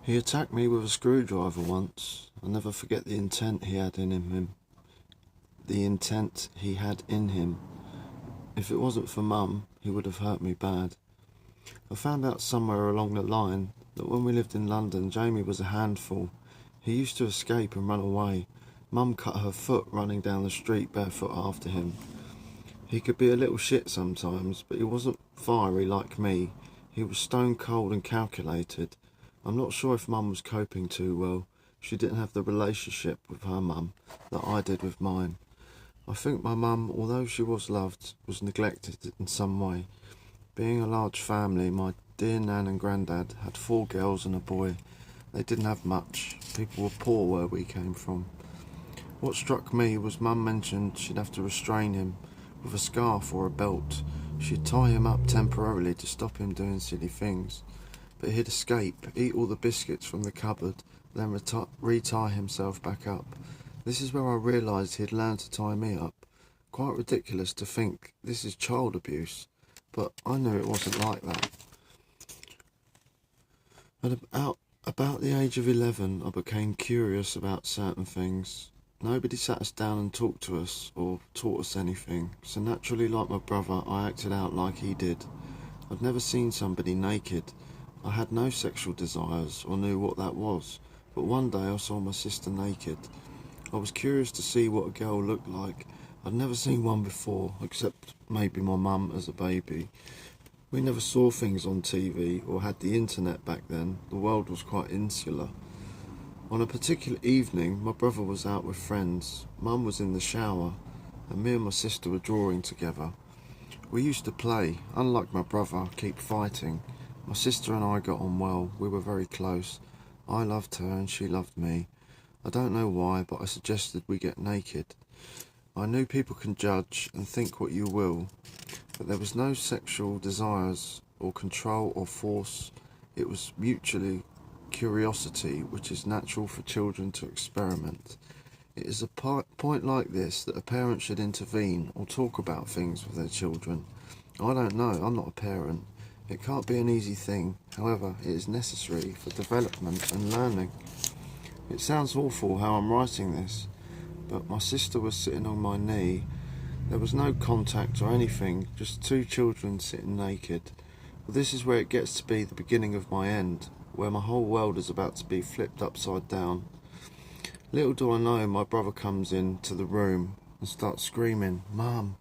He attacked me with a screwdriver once. I'll never forget the intent he had in him. The intent he had in him. If it wasn't for Mum, he would have hurt me bad. I found out somewhere along the line that when we lived in London, Jamie was a handful. He used to escape and run away. Mum cut her foot running down the street barefoot after him. He could be a little shit sometimes, but he wasn't fiery like me. He was stone cold and calculated. I'm not sure if Mum was coping too well. She didn't have the relationship with her mum that I did with mine. I think my mum, although she was loved, was neglected in some way. Being a large family, my dear Nan and Grandad had 4 girls and a boy. They didn't have much. People were poor where we came from. What struck me was Mum mentioned she'd have to restrain him with a scarf or a belt. She'd tie him up temporarily to stop him doing silly things. But he'd escape, eat all the biscuits from the cupboard, then re-tie himself back up. This is where I realised he'd learned to tie me up. Quite ridiculous to think this is child abuse, but I knew it wasn't like that. At about the age of 11, I became curious about certain things. Nobody sat us down and talked to us or taught us anything, so naturally, like my brother, I acted out like he did. I'd never seen somebody naked. I had no sexual desires or knew what that was, but one day I saw my sister naked. I was curious to see what a girl looked like. I'd never seen one before, except maybe my mum as a baby. We never saw things on TV or had the internet back then. The world was quite insular. On a particular evening, my brother was out with friends. Mum was in the shower, and me and my sister were drawing together. We used to play, unlike my brother, keep fighting. My sister and I got on well. We were very close. I loved her and she loved me. I don't know why, but I suggested we get naked. I knew people can judge and think what you will, but there was no sexual desires or control or force. It was mutually curiosity, which is natural for children to experiment. It is a point like this that a parent should intervene or talk about things with their children. I don't know, I'm not a parent. It can't be an easy thing, however, it is necessary for development and learning. It sounds awful how I'm writing this, but my sister was sitting on my knee. There was no contact or anything, just 2 children sitting naked. Well, this is where it gets to be the beginning of my end, where my whole world is about to be flipped upside down. Little do I know, my brother comes into the room and starts screaming, "Mum,